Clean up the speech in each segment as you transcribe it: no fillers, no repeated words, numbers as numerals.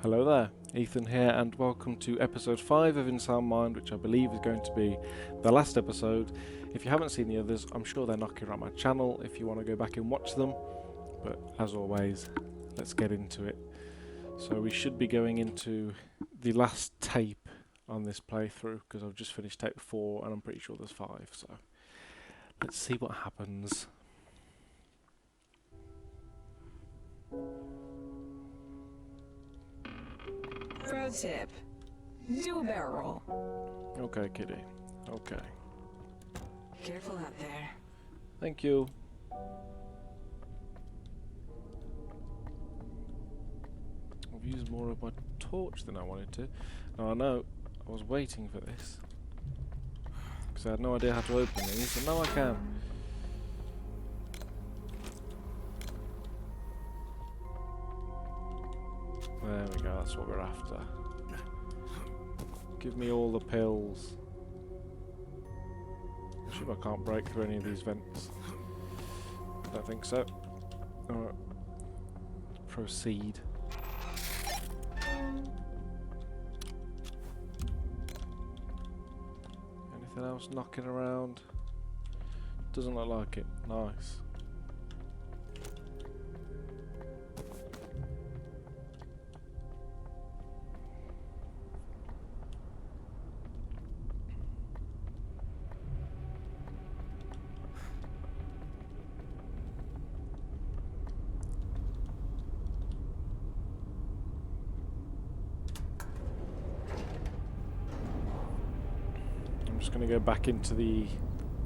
Hello there, Ethan here, and welcome to episode 5 of In Sound Mind, which I believe is going to be the last episode. If you haven't seen the others, I'm sure they're knocking around my channel if you want to go back and watch them. But as always, let's get into it. So we should be going into the last tape on this playthrough, because I've just finished tape 4 and I'm pretty sure there's 5, so let's see what happens. Pro tip. Do a barrel roll. Okay, kitty. Okay. Careful out there. Thank you. I've used more of my torch than I wanted to. Now I know I was waiting for this because I had no idea how to open these, and now I can. There we go, that's what we're after. Give me all the pills. I sure I can't break through any of these vents. Don't think so. Alright. Proceed. Anything else knocking around? Doesn't look like it. Nice. I'm just going to go back into the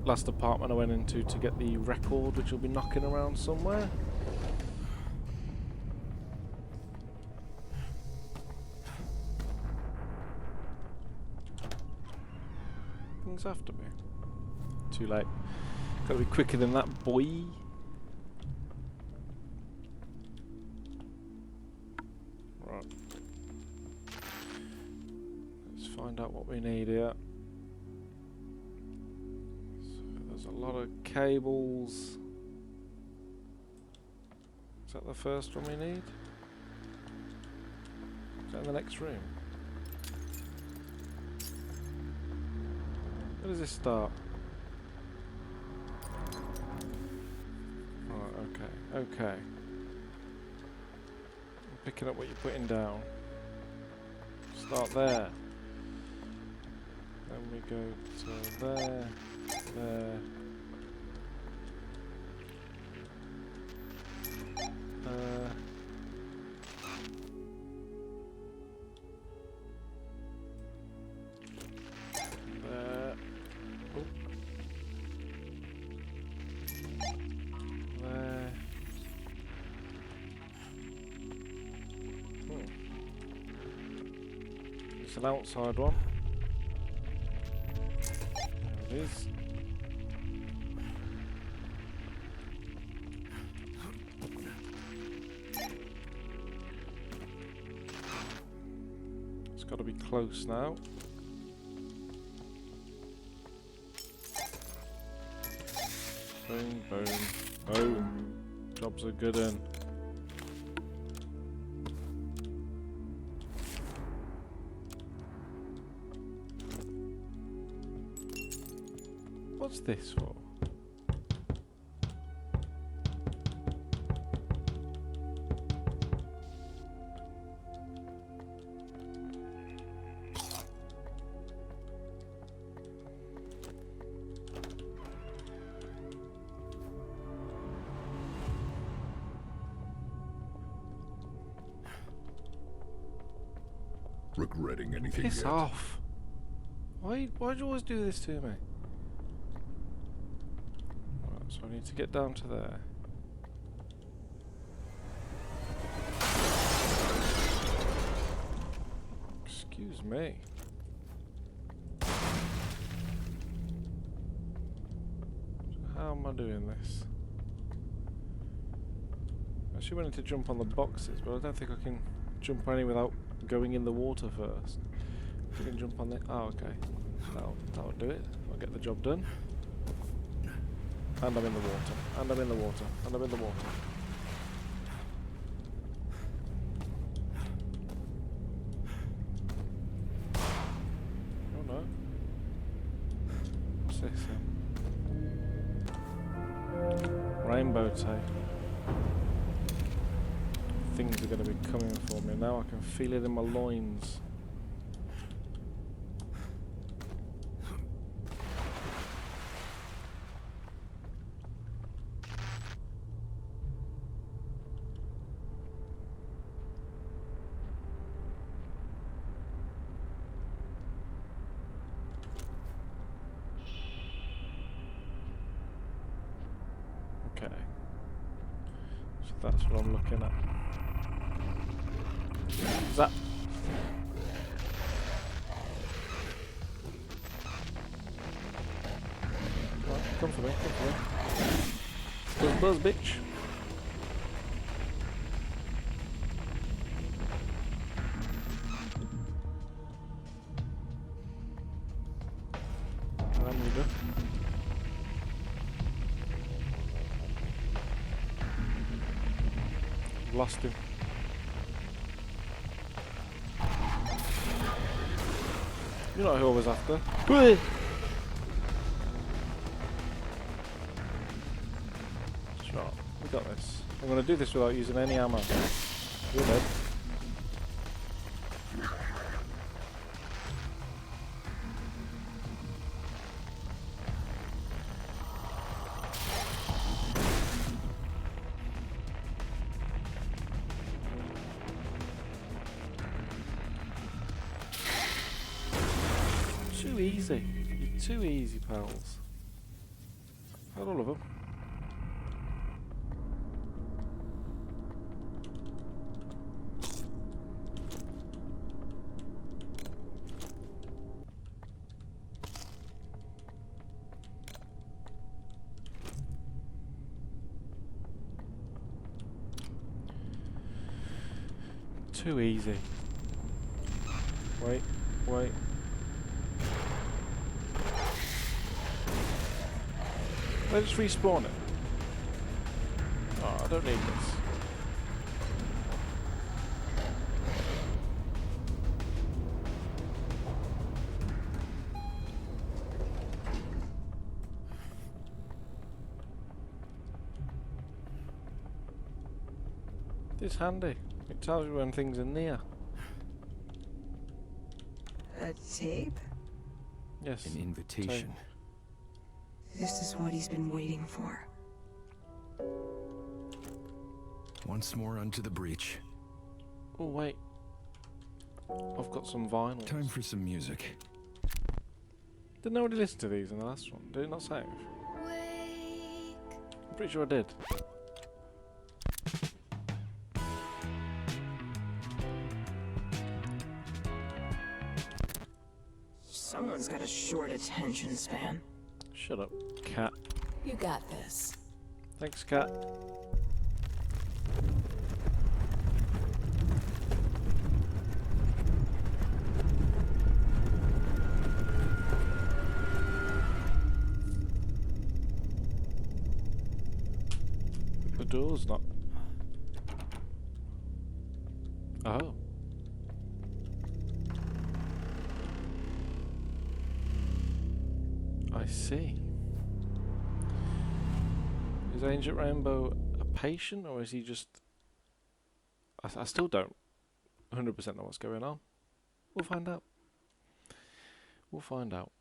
last apartment I went into to get the record, which will be knocking around somewhere. Things have to be. Too late. Gotta be quicker than that, boy. Right. Let's find out what we need here. There's a lot of cables. Is that the first one we need? Is that in the next room? Where does this start? Right, okay, okay. I'm picking up what you're putting down. Start there. Then we go to there. There. There. Oh. There. It's an outside one. There it is. It's got to be close now. Boom, boom, boom. Jobs are good in. What's this for? Regretting anything Piss yet? off. Why do you always do this to me? Right, so I need to get down to there. Excuse me. How am I doing this? I actually wanted to jump on the boxes, but I don't think I can jump on any without going in the water first. If you can jump on the... Oh, okay. That'll do it. I'll get the job done. And I'm in the water. And I'm in the water. And I'm in the water. rainbow tape. Things are going to be coming for me now. I can feel it in my loins. Okay. So that's what I'm looking at. Zap. Right, come for me, come for me. Buzz, buzz, bitch. I need it. Lost him. You know who I was after. Sure, we got this. I'm gonna do this without using any ammo. You're dead. Too easy. You're too easy, pals. Had all of them. Too easy. Wait, wait. Let's respawn it. Oh, I don't need this. It's handy. It tells you when things are near. A tape? An invitation. This is what he's been waiting for. Once more onto the breach. Oh wait, I've got some vinyl. Time for some music. Did nobody listen to these in the last one? Did it not save? I'm pretty sure I did. Someone's got a short attention span. Shut up, cat. You got this. Thanks, cat. The door's not. Oh. I see. Is Ancient Rainbow a patient, or is he just... I still don't 100% know what's going on. We'll find out. We'll find out.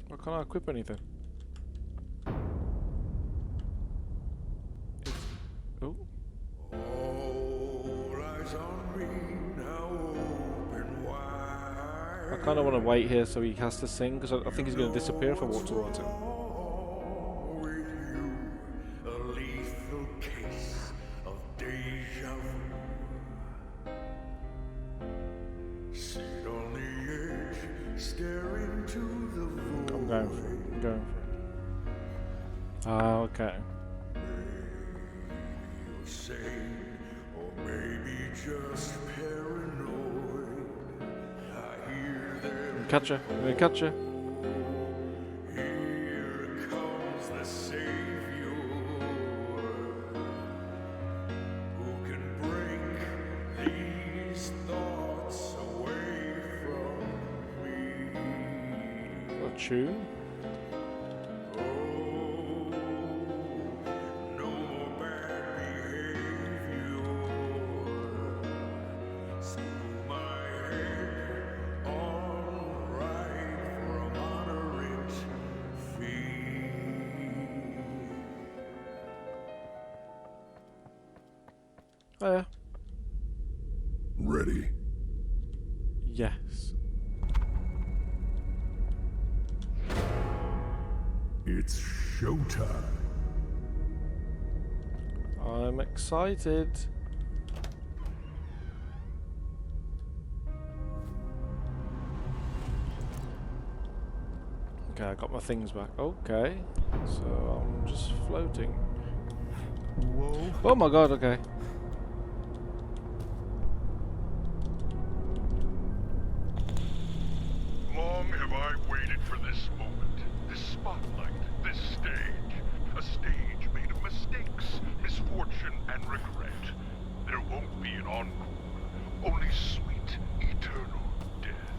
Why can't I equip anything? Oh. I kind of want to wait here so he has to sing, because I think he's going to disappear if I walk towards him. I'm going for it. I'm going for it. Ah, okay. Or maybe just paranoid. I hear them. Catch her. I'm going to catch her. Here comes the Savior, who can break these thoughts away from me. tune. No more bad behavior. School my head on right for a moderate fee. Oh yeah. Ready. Yes. It's showtime. I'm excited. Okay, I got my things back. Okay. So I'm just floating. Whoa. Oh my god, okay. Long have I waited for this moment, this spotlight, this stage. A stage made of mistakes, misfortune, and regret. There won't be an encore, only sweet, eternal death.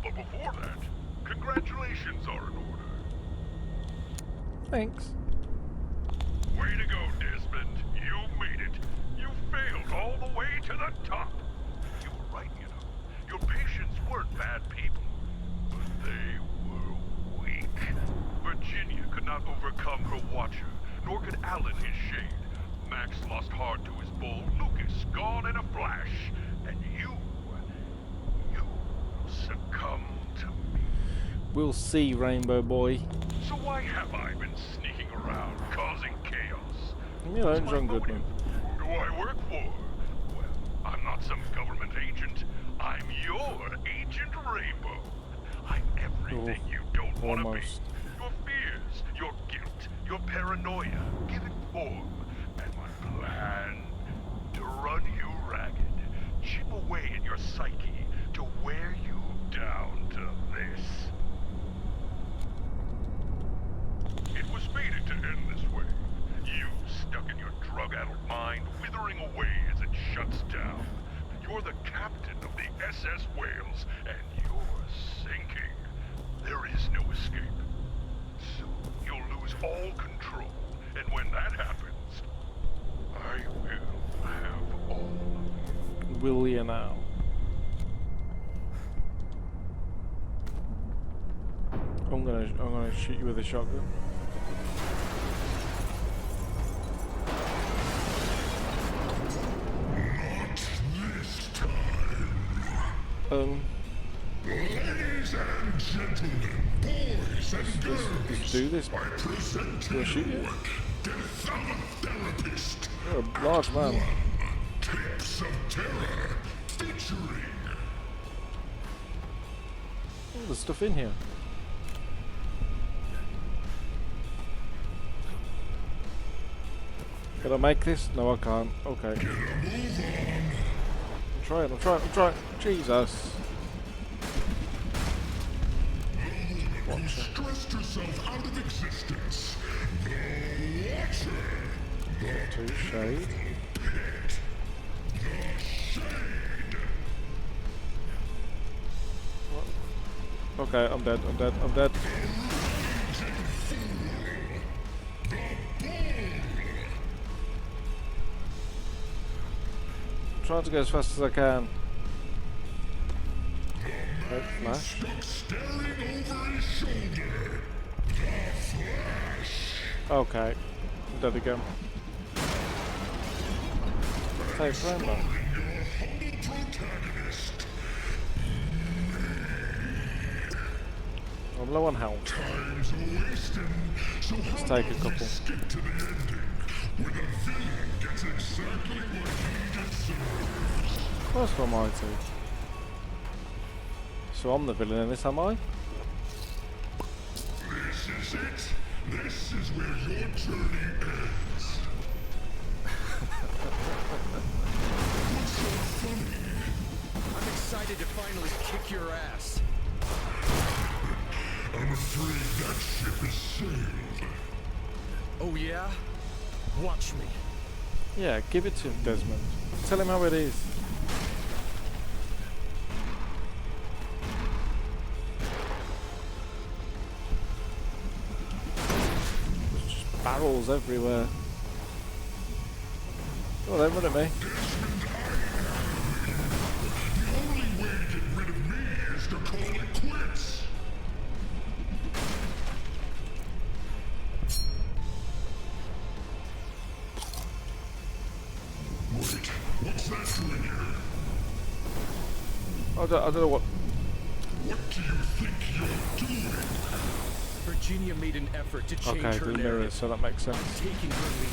But before that, congratulations are in order. Thanks. Way to go, Desmond. You made it. You failed all the way to the top. You were right, you know. Your patients weren't bad people, but they were weak. Virginia could not overcome her watcher, nor could Alan his shade. Max lost hard to his bull, Lucas gone in a flash, and you succumb to me. We'll see, Rainbow Boy. So why have I been sneaking around, causing chaos? Leave me alone, What's my John Goodman. motive? Who do I work for? Well, I'm not some government agent. I'm your Agent Rainbow. I'm everything you don't want to be. almost. Your fears, your guilt, your paranoia, give it form. And my plan, to run you ragged, chip away at your psyche, to wear you down to this. It was fated to end this way. You stuck in your drug-addled mind, withering away as it shuts down. You're the captain of the SS Wales, and you're sinking. There is no escape. Soon you'll lose all control, and when that happens, I will have all of you. Will you now? I'm gonna shoot you with a shotgun. This time. Ladies and gentlemen, boys and girls, Do this. I present to Will I shoot you? the Therapist. You're a large man. Tips of Terror, featuring Oh, there's stuff in here. Can I make this? No, I can't. Okay. I'm trying. Jesus. who stressed herself out of existence. The Watcher. Two shade. Pit. The Shade. Okay, I'm dead. I'm trying to go as fast as I can. Okay, flash. Stuck staring over his shoulder. The Flash. Okay, I'm dead again. Hey, friend, Your humble protagonist. I'm low on health. Time's wasting, so Let's how take a about we couple. skip to the ending, where the villain gets exactly what he deserves. First one, mighty. So I'm the villain in this, am I? This is it. This is where your journey ends. What's so funny? I'm excited to finally kick your ass. I'm afraid that ship has sailed. Oh yeah? Watch me. Yeah, give it to him, Desmond. Tell him how it is. barrels everywhere. Oh, they're running me. The only way to get rid of me is to call it quits. Wait, what's that doing here? I don't know what. What do you think you're doing? Virginia made an effort to change Okay, her the narrative. mirrors, so that makes sense. Taking her lead.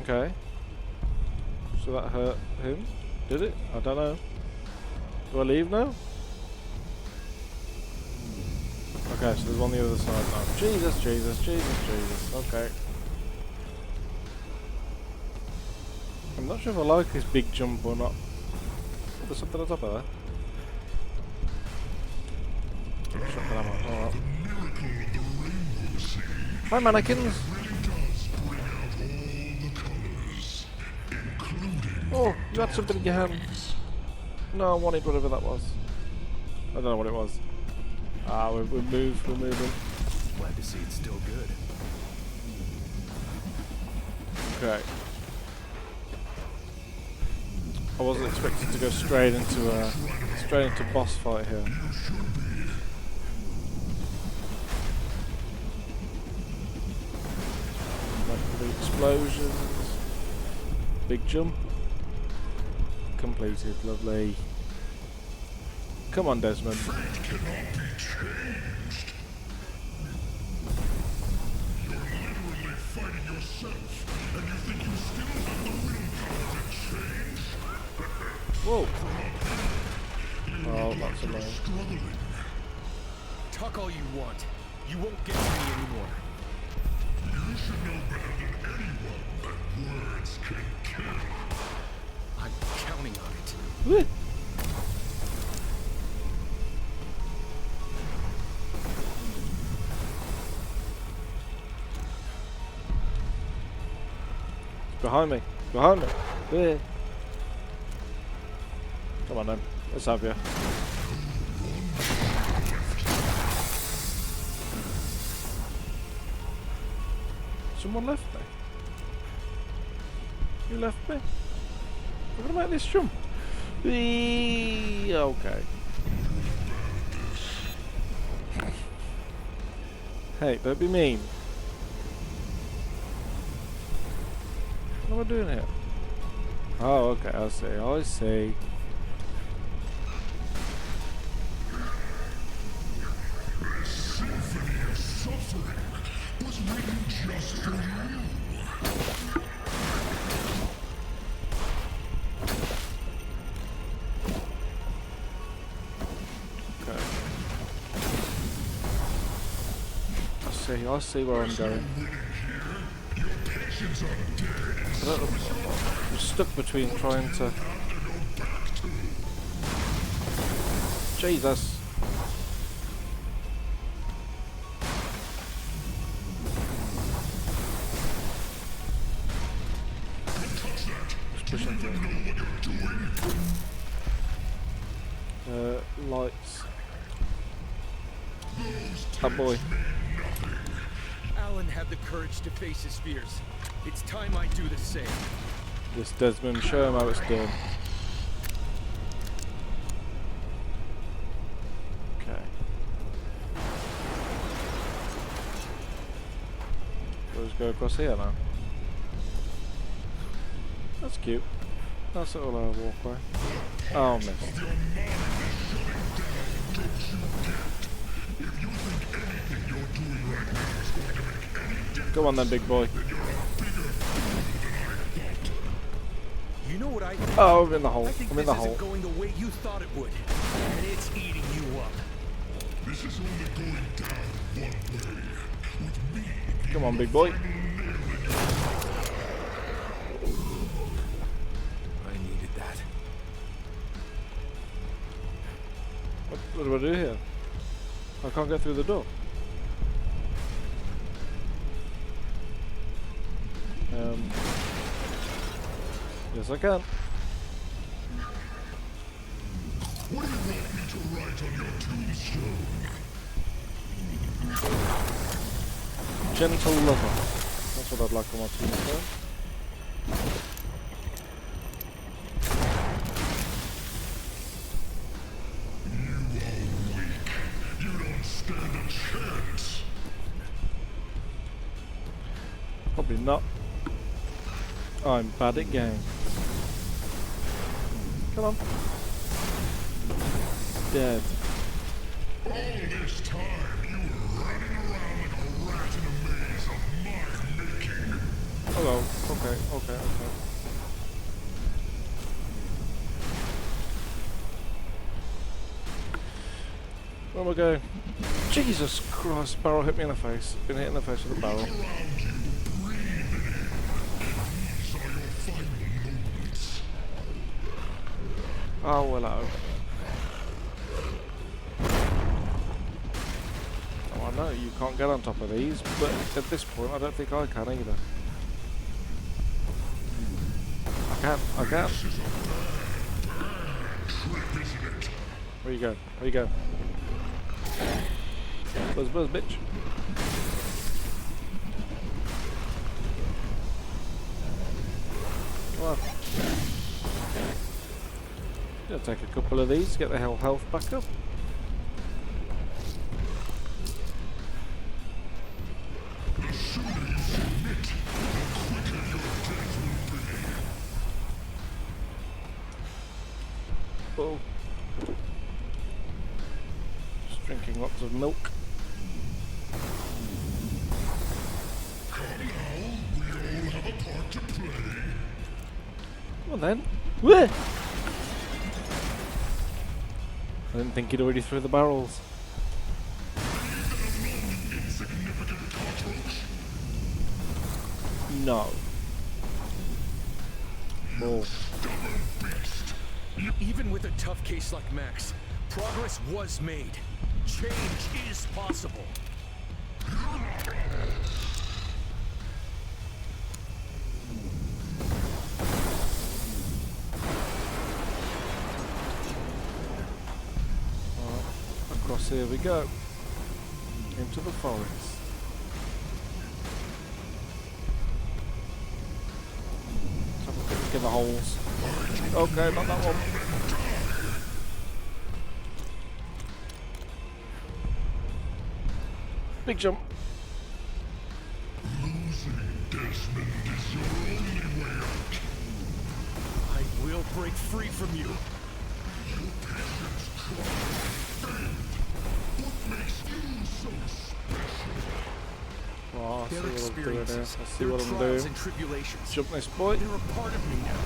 Okay. So that hurt him? Did it? I don't know. Do I leave now? Okay, so there's one on the other side now. Jesus, Jesus, Jesus, Jesus. Okay. I'm not sure if I like this big jump or not. Oh, there's something on top of there. Shotgun ammo. Alright. Miracle of the rainbow, see? Hi, mannequins! Really does bring out all the colors, including Oh, you had something in your hand. No, I wanted whatever that was. I don't know what it was. Ah, we're moved, we're moving. Glad to see it's still good. Okay. I wasn't expecting to go straight into boss fight here. Like the explosions. Big jump. Completed, lovely. Come on, Desmond. cannot be changed. You're literally fighting yourself, and you think you still have the willpower to change? Whoa. Oh, that's annoying. Struggling. Talk all you want. You won't get to me anymore. You should know better than anyone that words can kill. I'm counting on it. Woo. Behind me. Behind me. Yeah. Come on then. Let's have you. Someone left me. You left me? We're gonna make this jump. Okay. Hey, don't be mean. What am I doing here? Oh, okay, I see, I see. Symphony of Suffering was written just for you. Okay. I see where I'm going. Your patience are dead. I don't know, I'm stuck between trying to... Jesus! Just pushing through. Lights. That boy. Alan had the courage to face his fears. It's time I do the same. This Desmond, show him how it's done. Okay. Let's go across here now. That's cute. Nice little walkway. Oh, missed. Go on then, big boy. You know what I think? Oh, I'm in the hole. I think I'm in this the isn't hole. going the way you thought it would. And it's eating you up. This is only going down one way. With me. Come on, big boy. I needed that. What do I do here? I can't get through the door. Yes, I can. What do you want me to Gentle lover. That's what I'd like on my tombstone. Probably not. I'm bad at game. Come on. Dead. All this time, you were running around like a rat in a maze of my making. Hello. Okay. Where am I going? Jesus Christ, barrel hit me in the face. Been hit in the face with a barrel. Oh, hello. Oh, I know you can't get on top of these, but at this point I don't think I can either. I can. Where you go? Where you go? Buzz, bitch. Come on. Gonna take a couple of these to get the health back up. Oh. Just drinking lots of milk. Come on then. Where? I didn't think he'd already threw the barrels. No. Oh. Even with a tough case like Max, progress was made. Change is possible. Across here we go. Into the forest. Let's have a quick look in the holes. Okay, not that one. Big jump. Losing Desmond is your only way out. I will break free from you. Your patience tried. What makes you so special? Oh, I see Their what I'm doing here. I experiences, see their what I'm trials doing. and tribulations. Jump this boy. They're a part of me now,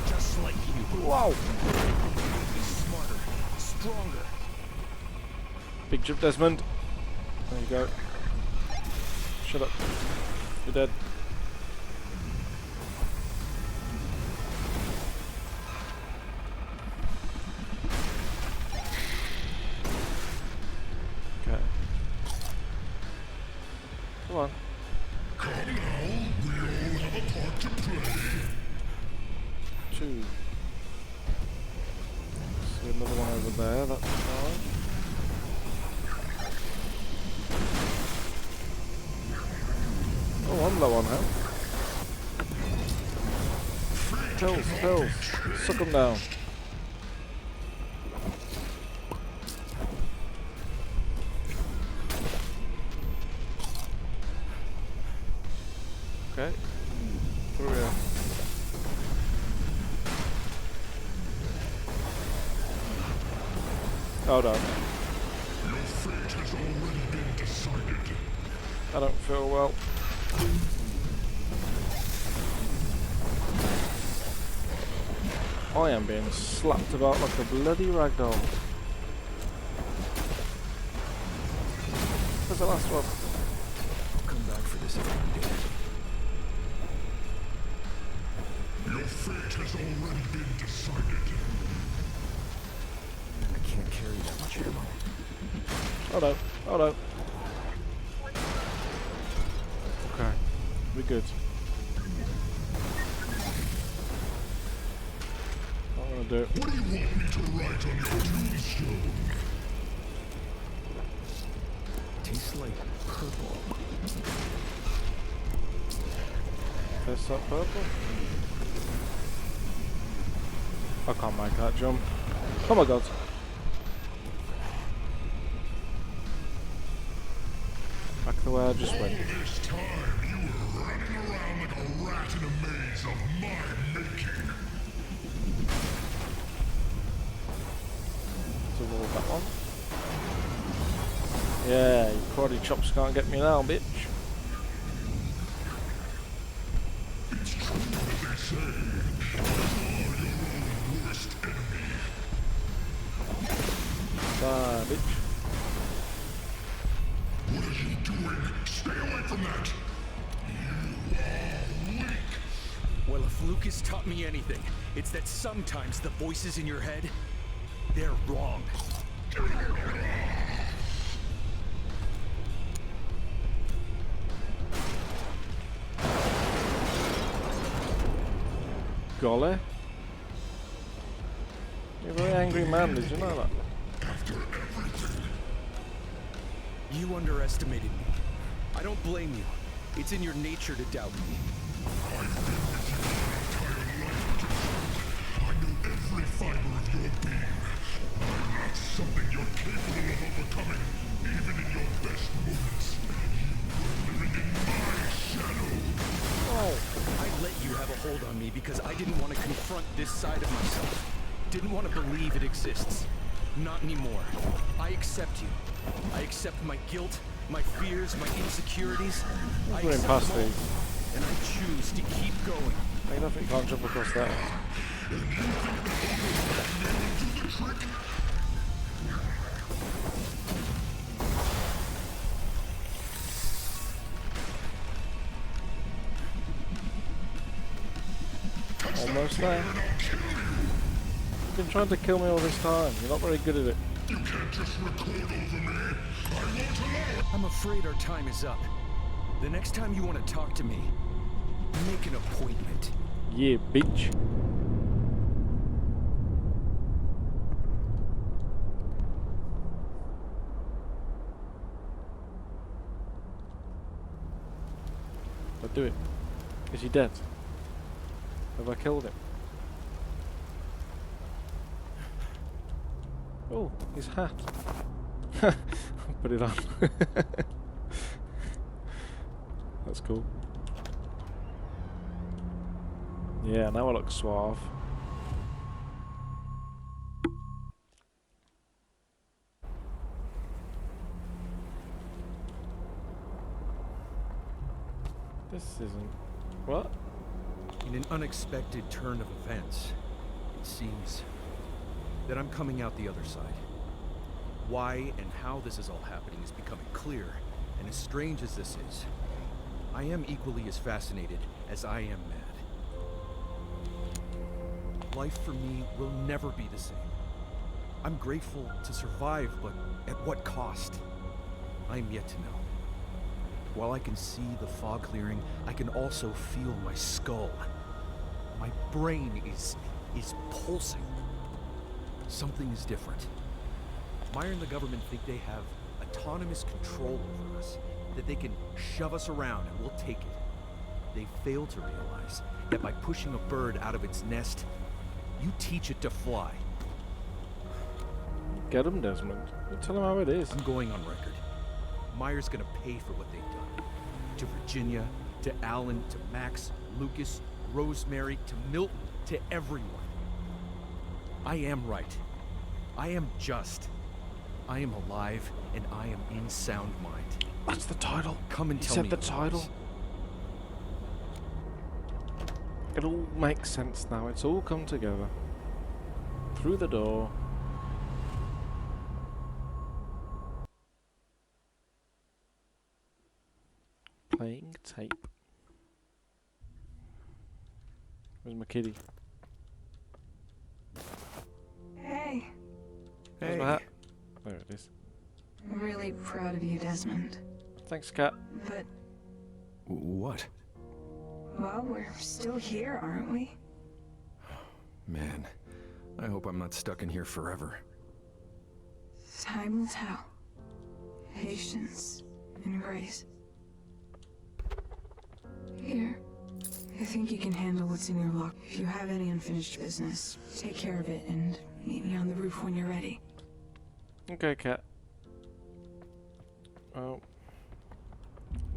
just like you. Wow. Be smarter, stronger. Big jump, Desmond. There you go. Shut up. You're dead. Okay. Come on. Come now, we all have a part to play. 2. See another one over there, that's fine. Oh, I'm low on health. Pills. Suck them down. Okay. Through here. Oh no. Your fate has already been decided. I don't feel well. I am being slapped about like a bloody ragdoll. Where's the last one? I'll come back for this if I do. Your fate has already been decided. I can't carry that much ammo. Oh no. Okay, we're good. I'm gonna do it. What do you want me to write on your tombstone? Tastes like purple. I can't make that jump. Oh my god. Back the way I just went. This time you were running around like a rat in a maze of my making. So we'll that one. Yeah, your karate chops can't get me now, bitch. It's true what they say. You are your own worst enemy. Die, bitch. What are you doing? Stay away from that! You are weak! Well, if Lucas taught me anything, it's that sometimes the voices in your head, they're wrong. Golly. You're a very angry man, did you know that? You underestimated me. I don't blame you. It's in your nature to doubt me. I've been with you my entire life, Joseph. I know every fiber of your being. I'm not something you're capable of overcoming, even in your best moments. You were living in my shadow. Oh, I let you have a hold on me because I didn't want to confront this side of myself. Didn't want to believe it exists. Not anymore. I accept you. I accept my guilt, my fears, my insecurities. I We're in accept past them all, these. and I choose to keep going. I definitely can't jump across that. Almost there. You've been trying to kill me all this time. You're not very good at it. You can't just record over me. I won't allow it. I'm afraid our time is up. The next time you want to talk to me, make an appointment. Yeah, bitch. But do it. Is he dead? Have I killed him? Oh, his hat. Put it on. That's cool. Yeah, now I look suave. This isn't... What? In an unexpected turn of events, it seems that I'm coming out the other side. Why and how this is all happening is becoming clear, and as strange as this is, I am equally as fascinated as I am mad. Life for me will never be the same. I'm grateful to survive, but at what cost? I'm yet to know. While I can see the fog clearing, I can also feel my skull. My brain is pulsing. Something is different. Meyer and the government think they have autonomous control over us, that they can shove us around and we'll take it. They fail to realize that by pushing a bird out of its nest, you teach it to fly. Get him, Desmond. You tell him how it is. I'm going on record. Meyer's gonna pay for what they've done. To Virginia, to Alan, to Max, Lucas, Rosemary, to Milton, to everyone. I am right. I am just. I am alive, and I am in sound mind. That's the title. Come and He tell said me the otherwise. title. It all makes sense now. It's all come together. Through the door. Playing tape. Where's my kitty? Hey, Where's my hat? There it is. I'm really proud of you, Desmond. Thanks, cat. But, What? well, we're still here, aren't we? Man, I hope I'm not stuck in here forever. Time will tell. Patience and grace. Here, I think you can handle what's in your lock. If you have any unfinished business, take care of it and meet me on the roof when you're ready. Okay, Cat. Well,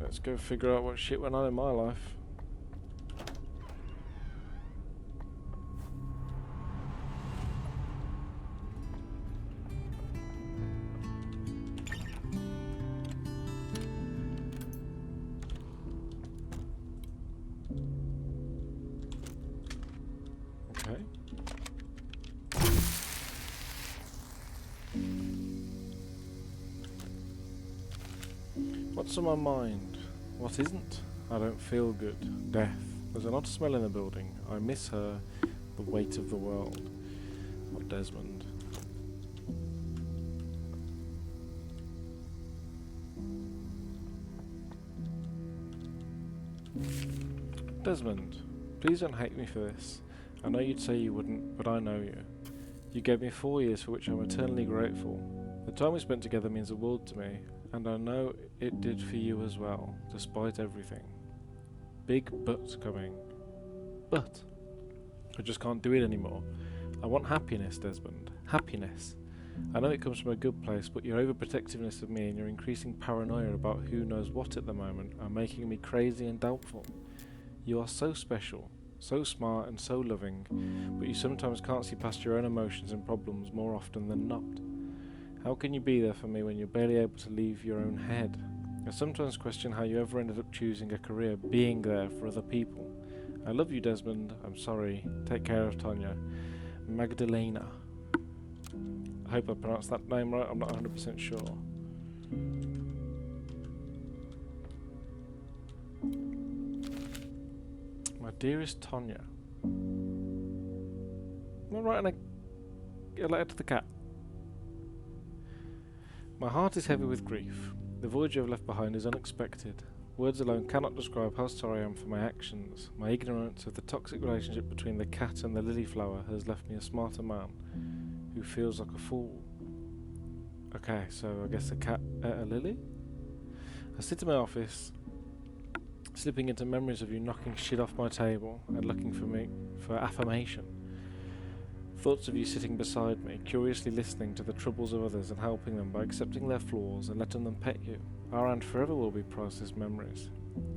let's go figure out what shit went on in my life. Okay. What's on my mind? What isn't? I don't feel good. Death. There's an odd smell in the building. I miss her. The weight of the world. What Desmond? Desmond, please don't hate me for this. I know you'd say you wouldn't, but I know you. You gave me 4 years for which I'm eternally grateful. The time we spent together means the world to me, and I know it did for you as well, despite everything. Big but coming. But I just can't do it anymore. I want happiness, Desmond. Happiness. I know it comes from a good place, but your overprotectiveness of me and your increasing paranoia about who knows what at the moment are making me crazy and doubtful. You are so special, so smart and so loving, but you sometimes can't see past your own emotions and problems more often than not. How can you be there for me when you're barely able to leave your own head? I sometimes question how you ever ended up choosing a career being there for other people. I love you, Desmond. I'm sorry. Take care of Tonya. Magdalena. I hope I pronounced that name right. I'm not 100% sure. My dearest Tonya. Am I writing a letter to the cat? My heart is heavy with grief. The voyage you have left behind is unexpected. Words alone cannot describe how sorry I am for my actions. My ignorance of the toxic relationship between the cat and the lily flower has left me a smarter man who feels like a fool. Okay, so I guess the cat ate a lily? I sit in my office, slipping into memories of you knocking shit off my table and looking for me for affirmation. Thoughts of you sitting beside me, curiously listening to the troubles of others and helping them by accepting their flaws and letting them pet you, are and forever will be priceless memories.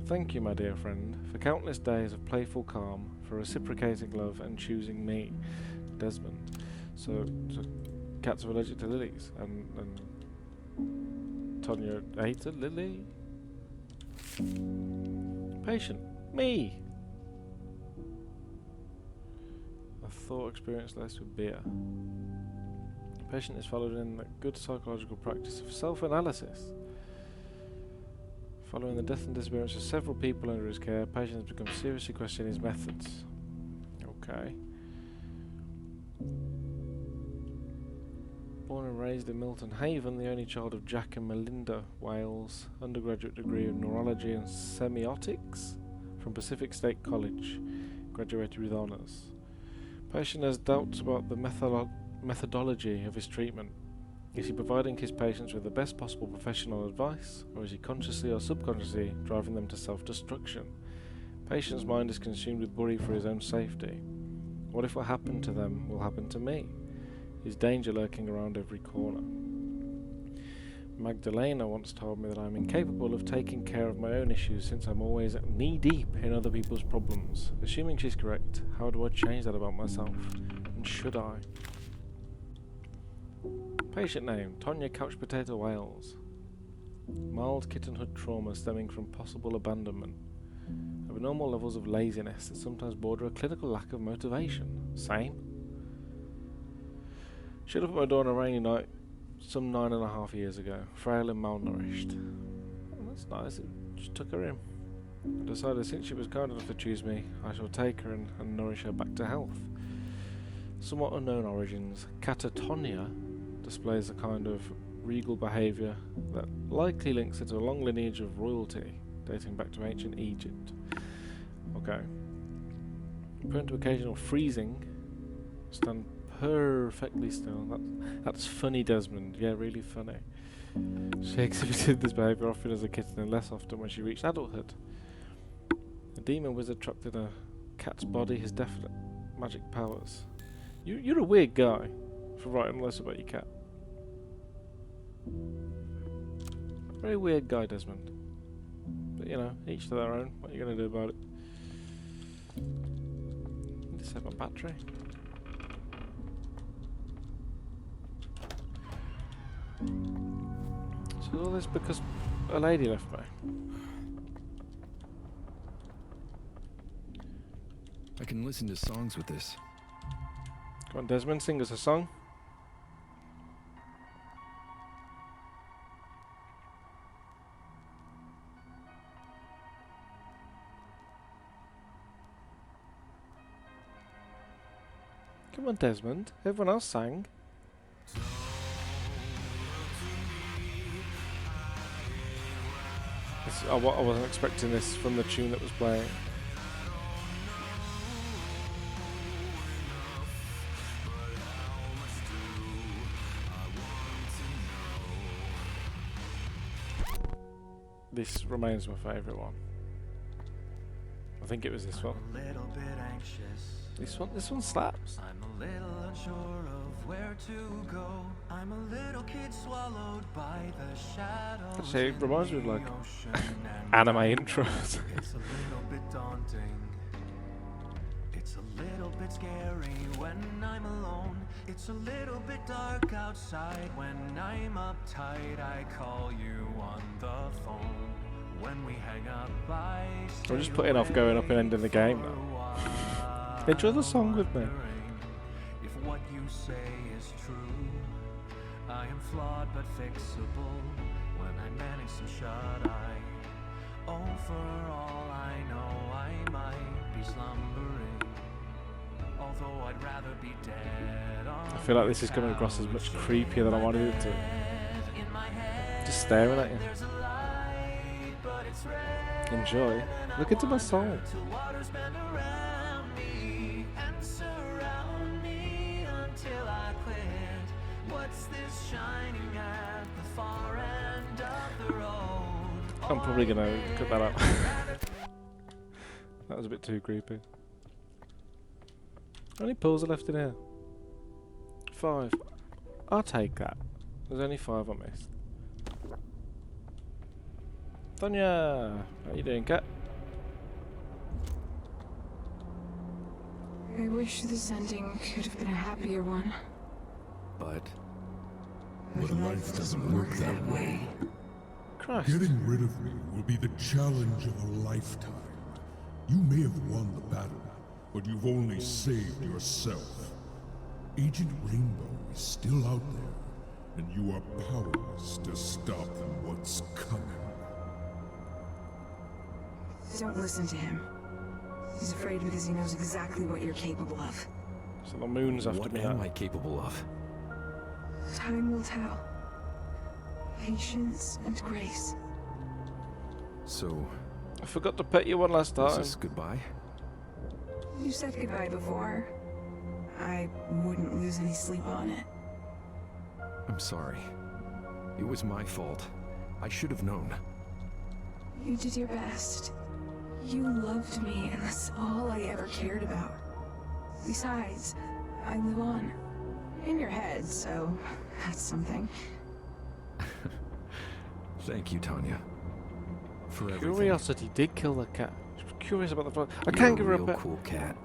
Thank you, my dear friend, for countless days of playful calm, for reciprocating love and choosing me, Desmond. So cats are allergic to lilies, and Tonya ate a lily? Patient. Me! Thought experience less with beer. The patient is followed in the good psychological practice of self-analysis. Following the death and disappearance of several people under his care, patient has become seriously questioning his methods. Okay. Born and raised in Milton Haven, the only child of Jack and Melinda Wales, undergraduate degree in neurology and semiotics from Pacific State College, graduated with honours. Patient has doubts about the methodology of his treatment. Is he providing his patients with the best possible professional advice, or is he consciously or subconsciously driving them to self-destruction? Patient's mind is consumed with worry for his own safety. What if what happened to them will happen to me? Is danger lurking around every corner? Magdalena once told me that I am incapable of taking care of my own issues since I'm always knee-deep in other people's problems. Assuming she's correct, how do I change that about myself? And should I? Patient name, Tonya Couch Potato Wales. Mild kittenhood trauma stemming from possible abandonment. Abnormal levels of laziness that sometimes border a clinical lack of motivation. Same. Showed up at my door on a rainy night some 9.5 years ago, frail and malnourished. Well, that's nice, it just took her in. I decided since she was kind enough to choose me, I shall take her and nourish her back to health. Somewhat unknown origins, Catatonia displays a kind of regal behaviour that likely links it to a long lineage of royalty dating back to ancient Egypt. Okay. Prone to occasional freezing, stand perfectly still. That's funny, Desmond. Yeah, really funny. She exhibited this behaviour often as a kitten and less often when she reached adulthood. A demon wizard trapped in a cat's body has definite magic powers. You're a weird guy for writing less about your cat. Very weird guy, Desmond. But you know, each to their own. What are you going to do about it? Need to save my battery. So all this because a lady left me. I can listen to songs with this. Come on, Desmond, sing us a song. Come on, Desmond. Everyone else sang. I wasn't expecting this from the tune that was playing. This remains my favourite one. I think it was this one. A little bit anxious. This one slaps. I'm a little unsure of where to go. I'm a little kid swallowed by the shadows. Actually, it reminds me of in the like ocean anime and intros. it's a little bit daunting. It's a little bit scary when I'm alone. It's a little bit dark outside when I'm uptight. I call you on the phone. When we hang up, I'm just putting off going up and ending the game now. Enjoy the song with me. If what you say is true, I am flawed but fixable. When I manage some shut-eye, oh, for all I know, I might be slumbering. Although I'd rather be dead. I feel like this is coming across as much creepier than I wanted it to. Just staring at you. Enjoy. Look into my soul. I'm probably gonna cut that out. That was a bit too creepy. How many pulls are left in here? 5. I'll take that. There's only 5 I missed. Tonya! How you doing, cat? I wish this ending could have been a happier one. But But life doesn't work that way. Christ. Getting rid of me will be the challenge of a lifetime. You may have won the battle, but you've only saved yourself. Agent Rainbow is still out there, and you are powerless to stop what's coming. Don't listen to him. He's afraid because he knows exactly what you're capable of. So the moon's after what me. am I capable of? Time will tell. Patience and grace. So, I forgot to pet you one last is time. this goodbye? You said goodbye before. I wouldn't lose any sleep on it. I'm sorry. It was my fault. I should have known. You did your best. You loved me, and that's all I ever cared about. Besides, I live on. In your head, so that's something. Thank you, Tanya. For everything. Curiosity did kill the cat. She was curious about the flood. I can't give her a real pet. cool cat.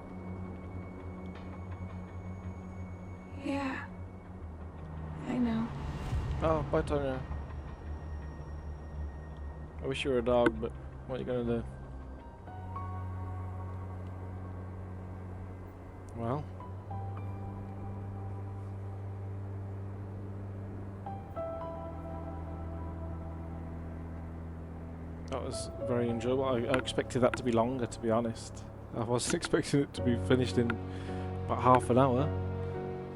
Yeah. I know. Oh, bye, Tonya. I wish you were a dog, but what are you gonna do? Well. That was very enjoyable. I expected that to be longer, to be honest. I wasn't expecting it to be finished in about half an hour.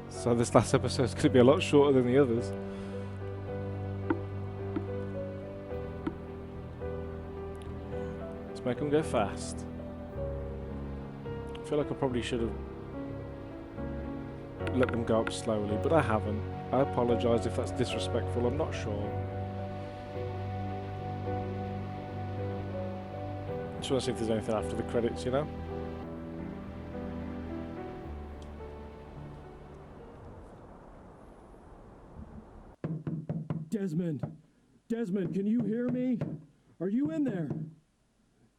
So this last episode is going to be a lot shorter than the others. Let's make them go fast. I feel like I probably should have let them go up slowly, but I haven't. I apologise if that's disrespectful, I'm not sure. Just want to see if there's anything after the credits, you know? Desmond! Desmond, can you hear me? Are you in there?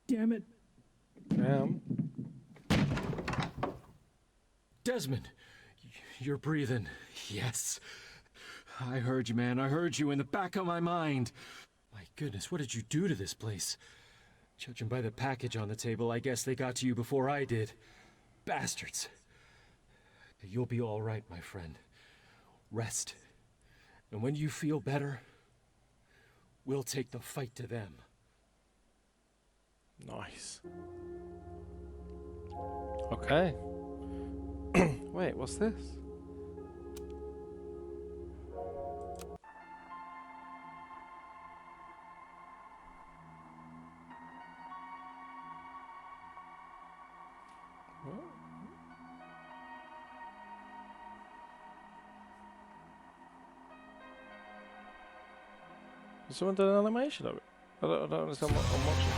Damn it. Desmond! You're breathing. Yes. I heard you, man. I heard you in the back of my mind. My goodness, what did you do to this place? Judging by the package on the table, I guess they got to you before I did. Bastards. You'll be all right, my friend. Rest. And when you feel better, we'll take the fight to them. Nice. Okay. Wait, what's this? What? Has someone done an animation of it? I don't understand what I'm watching.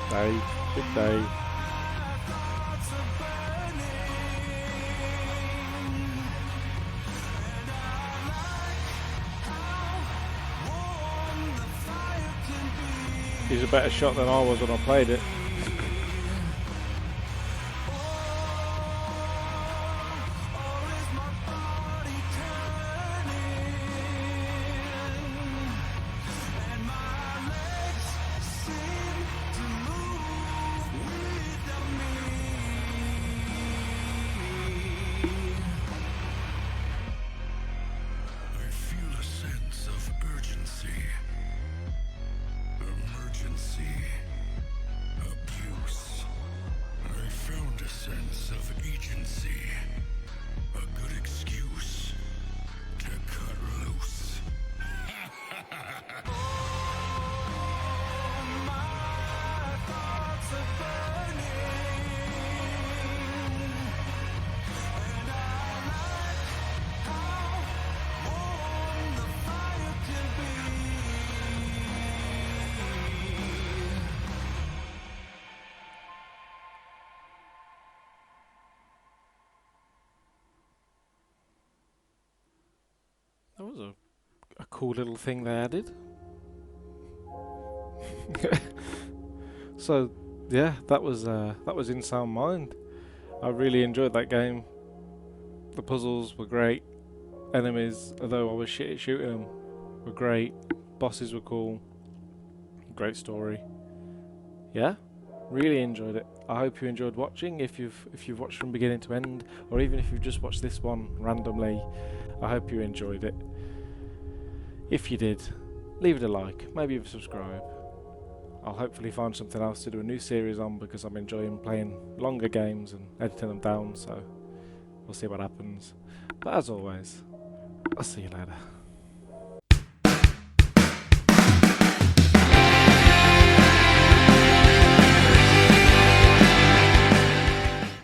Day, good day. He's a better shot than I was when I played it. I feel a sense of urgency. Emergency. Abuse. I found a sense of agency. A good excuse to cut loose. That was a cool little thing they added. So, yeah, that was In Sound Mind. I really enjoyed that game. The puzzles were great. Enemies, although I was shit at shooting them, were great. Bosses were cool. Great story. Yeah, really enjoyed it. I hope you enjoyed watching. If you've watched from beginning to end, or even if you've just watched this one randomly, I hope you enjoyed it. If you did, leave it a like, maybe even subscribe. I'll hopefully find something else to do a new series on because I'm enjoying playing longer games and editing them down, so we'll see what happens. But as always, I'll see you later.